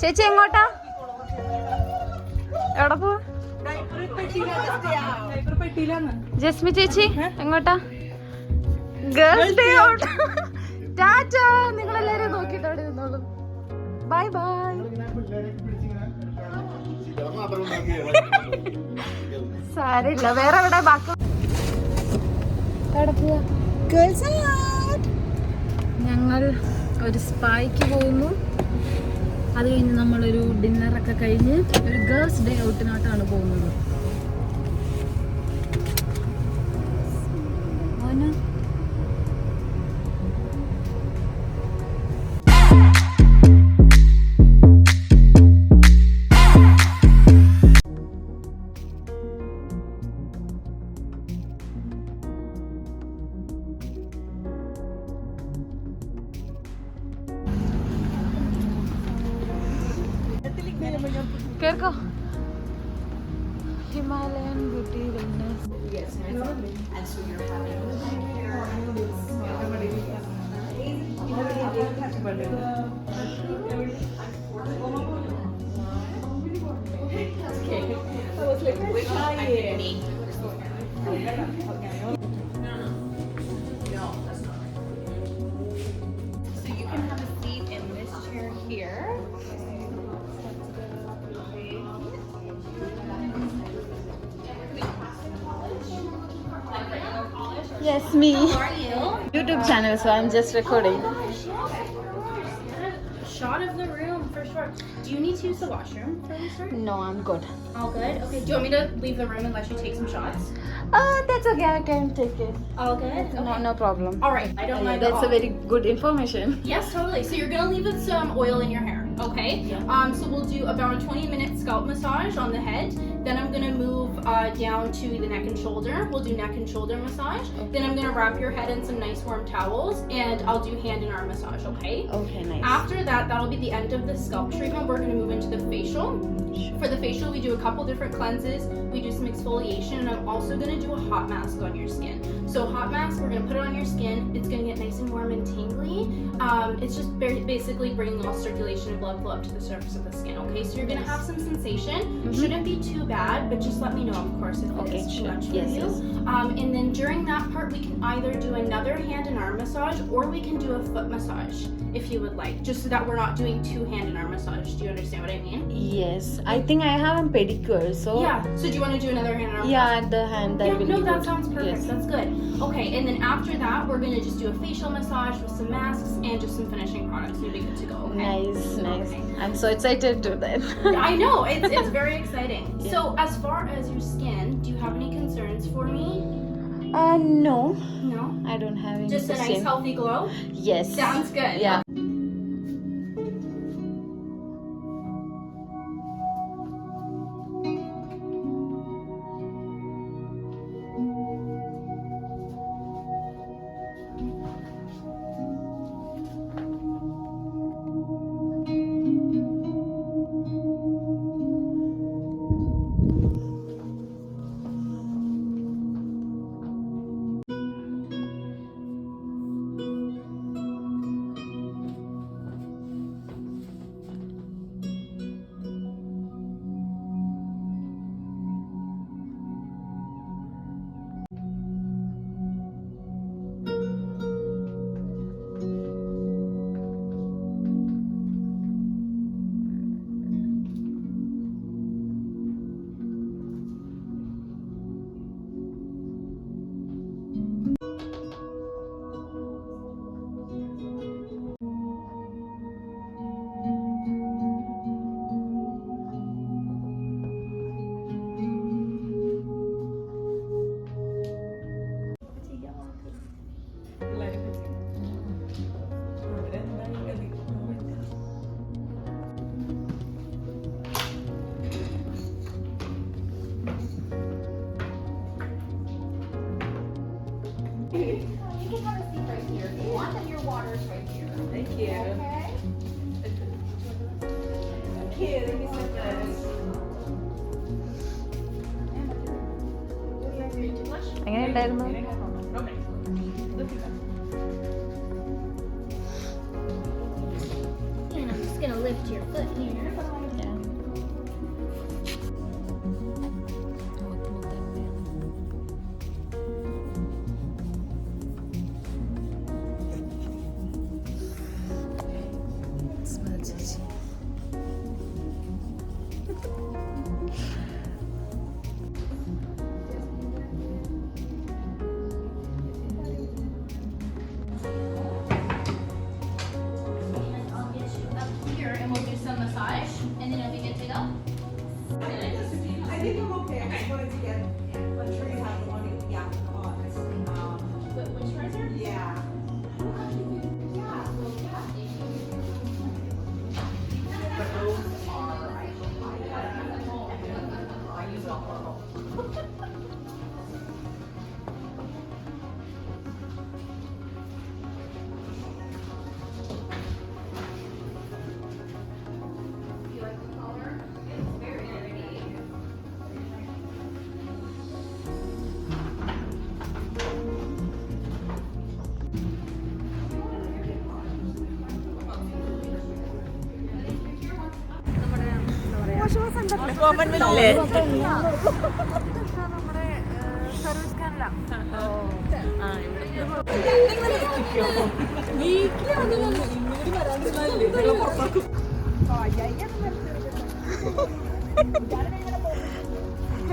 ചേച്ചി എങ്ങോട്ടാ? എവിടെ പോവാ? ജസ്മി ചേച്ചി എങ്ങോട്ടാ? Girls day out. ടാറ്റാ. നിങ്ങളെല്ലാരും നോക്കിട്ട് അവിടെ നിന്നോളൂ. Bye bye. സാരില്ല. വേറെ എവിടെ ബാക്കി? എവിടെ പോവാ? Girls out. ഞങ്ങൾ ഒരു സ്പായ്ക്ക് പോകുന്നു. അത് കഴിഞ്ഞ് നമ്മളൊരു ഡിന്നറൊക്കെ കഴിഞ്ഞ് ഒരു ഗേൾസ് ഡേ ഔട്ടിനോട്ടാണ് പോകുന്നത്. കേൾക്കോ? Himalayan beauty wellness. Yes, me. How are you? YouTube channel, so I'm just recording. Shot of the room for sure. Do you need to use the washroom for we start? No, I'm good. All good? Okay. Do you want me to leave the room and let you take some shots? That's okay. I can take it. All good? Okay. No problem. All right. I don't mind. That's a very good information. Yes, totally. So you're gonna leave with some oil in your hair, okay? Yeah. So we'll do about a 20-minute scalp massage on the head. Then I'm gonna move down to the neck and shoulder. We'll do neck and shoulder massage. Okay. Then I'm gonna wrap your head in some nice warm towels, and I'll do hand and arm massage, okay? Okay, nice. After that, that'll be the end of the scalp treatment. We're gonna move into the facial. Sure. For the facial, we do a couple different cleanses. We do some exfoliation, and I'm also gonna do a hot mask on your skin. So hot mask, we're gonna put it on your skin. It's gonna get nice and warm and tingly. It's just basically bringing all circulation and blood flow up to the surface of the skin. Okay, so you're gonna have some sensation. Shouldn't be too bad, but just let me know, of course, if it is too much for you. And then during that part, we can either do another hand and arm massage, or we can do a foot massage if you would like, just so that we're not doing two hand and arm massage. Do you understand what I mean? Yes, I think I have a pedicure, so Yeah. So do you want to do another hand and arm? yeah, at the hand that will No, be that good. sounds perfect. Yes. That's good. Okay, and then after that, we're gonna just do a facial massage with some masks and just some finishing products. You'll be good to go. Okay? Nice. Okay. I'm so excited to that. I know it's very exciting. Yeah. So as far as your skin, do you have any concerns for me? No, No. I don't have any. Just a nice question. healthy glow. Yes. Sounds good. Yeah. എങ്ങനെയുണ്ടായിരുന്നു? And I'm just gonna lift your foot I think I'm okay. I just wanted to get. I'm sure you have the money. Yeah, come on. Moisturizer? Yeah. But those are. I use it all. You like the color? It's very pretty.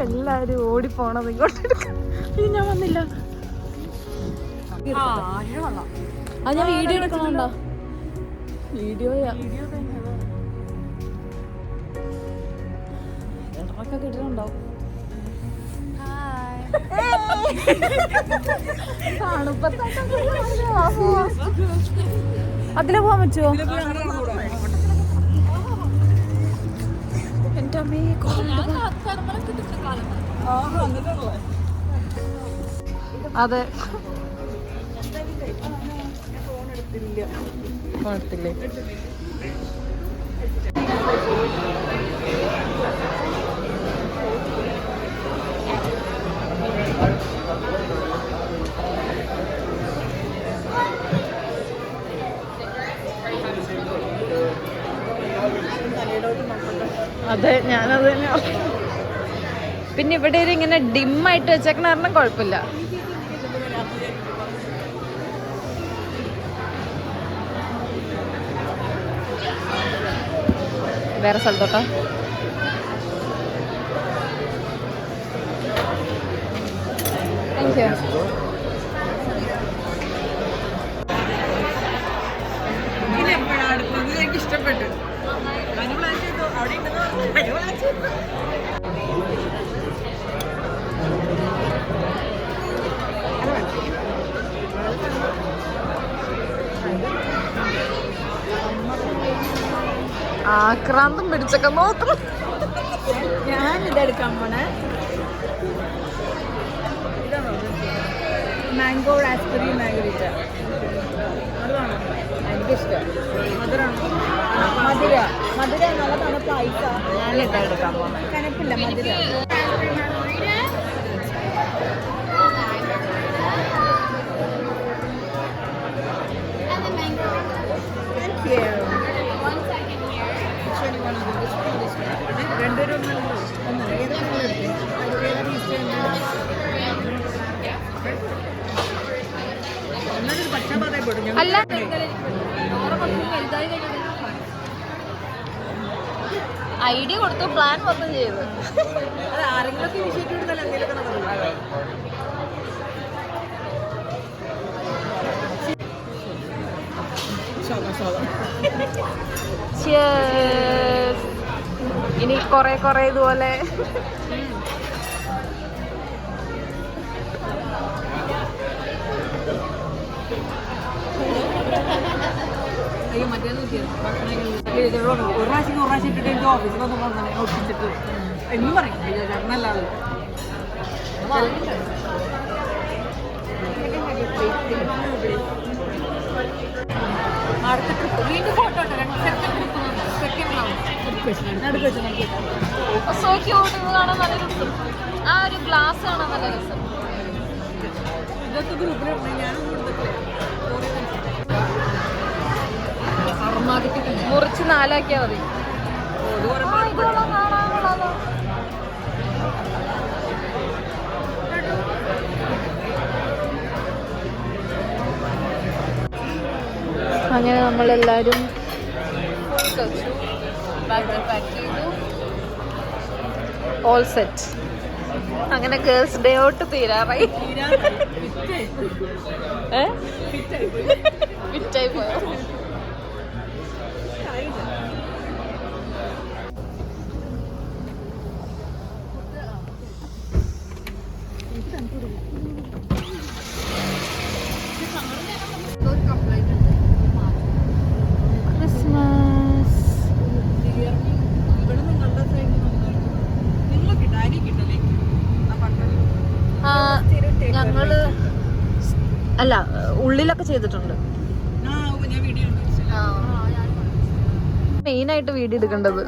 എല്ലാരും ഓടിപ്പോണത് ഇങ്ങോട്ട് ഇത് ഞാൻ വന്നില്ല. അത് ഞാൻ video എടുക്കണുണ്ടോ? വീഡിയോയാ ഇടറൊക്കെ കിട്ടുന്നുണ്ടാവും. അതിലെ പോവാൻ പറ്റുമോ? എന്റെ അമ്മേ അതെ ഫോണെടുത്തില്ലേ? അതെ ഞാനത് തന്നെ. പിന്നെ ഇവിടെ ഒരു ഇങ്ങനെ ഡിമ്മായിട്ട് വെച്ചേക്കണ കാരണം കുഴപ്പമില്ല. വേറെ സ്ഥലത്തോട്ടാ? Thank you. എനിക്ക് ഇഷ്ടപ്പെട്ടു. ആക്രാന്തം പിടിച്ചൊക്കെ നോക്കണം. ഞാൻ ഇതെടുക്കാൻ പോണേ. Mango raspberry mangorita. അതാണ് എനിക്കിഷ്ടം. മധുരമാണോ? മധുര നല്ല തണുപ്പ് ഐസ. ഞാനിതാ എടുക്കാൻ പോണേ. കനപ്പില്ല മധുര. അല്ല ഐഡിയ കൊടുത്തു, പ്ലാൻ മൊത്തം ചെയ്തു. അത് ആരെങ്കിലുമൊക്കെ ഇനിഷ്യേറ്റീവ് എടുത്താൽ എന്തെങ്കിലുമൊക്കെ നടക്കും. Cheers. ഇനി കൊറേ ഇതുപോലെ ഒരു പ്രാവശ്യം ഇട്ടിട്ട് എനിക്ക് ഓഫീസിൽ വന്ന് ഒട്ടിച്ചിട്ട് എന്നും പറയും ചേട്ടനല്ലാതെ. അടുത്ത ട്രിപ്പ് വീണ്ടും ഫോട്ടോ സോ ക്യൂട്ട്. കാണാൻ നല്ല രസം. ആ ഒരു ഗ്ലാസ് കാണാൻ നല്ല രസം. ഇതൊക്കെ ഗ്രൂപ്പിലിട്ടുണ്ട്. ഞാനൊന്നും മുറിച്ച് 4 ആക്കിയാൽ മതി. അങ്ങനെ നമ്മളെല്ലാരും ഓൾ സെറ്റ്. അങ്ങനെ ഗേൾസ് ഡേ ഔട്ട് തീരാറായി. ഫിറ്റായി പോയോ? ഞങ്ങള് അല്ല ഉള്ളിലൊക്കെ ചെയ്തിട്ടുണ്ട്. മെയിനായിട്ട് വീഡിയോ എടുക്കേണ്ടത്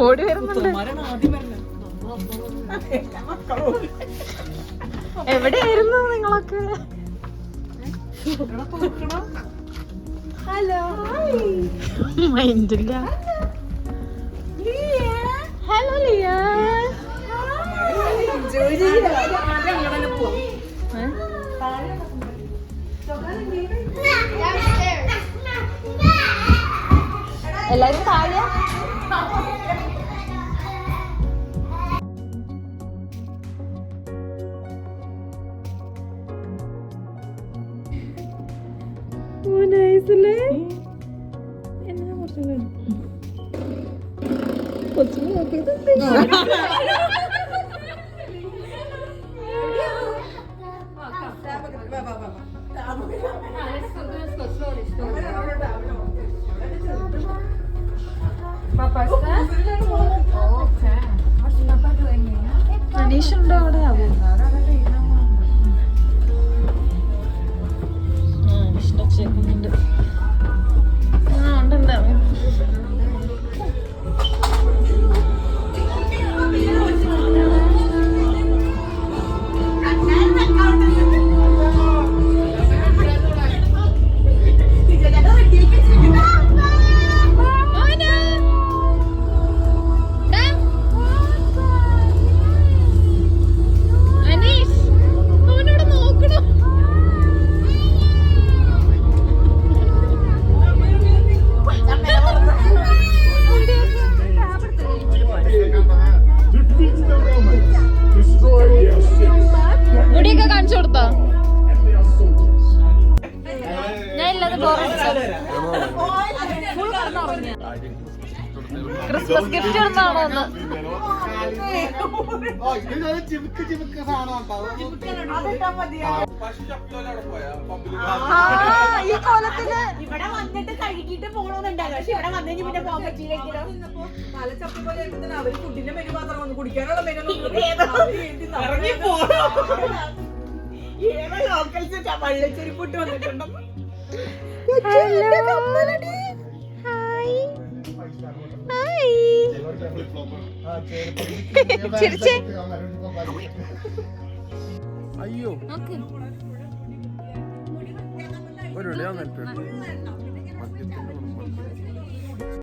ഓടി വരുന്നുണ്ട്. എവിടെയായിരുന്നു നിങ്ങളൊക്കെ? ഹലോ മൈൻഡില്ല. ഹലോ ലിയ. എല്ലാരും താഴെ. അനീഷുണ്ടോ അവിടെ? അനീഷിന്റെ ഉണ്ടുണ്ടാവും. മുടിയൊക്കെ കാണിച്ചു കൊടുത്തോ? ഞാൻ ഇല്ലാതെ ക്രിസ്മസ് ഗിഫ്റ്റ് എടുത്താണോ ഒന്ന്? ഈ കോലത്തില് ഇവിടെ വന്നിട്ട് കഴുകിട്ട് പോണോന്നുണ്ടാകും. പക്ഷെ ഇവിടെ വന്നു പിന്നെ പോകാൻ പറ്റിയില്ലെങ്കിലോ? അവര് ഫുഡിന്റെ മെനു മാത്രം വന്ന് കുടിക്കാനുള്ള മെനു ലോക്കൽസ് വള്ളച്ചെരിപ്പുട്ട് വന്നിട്ടുണ്ടോ? അയ്യോ ഒരു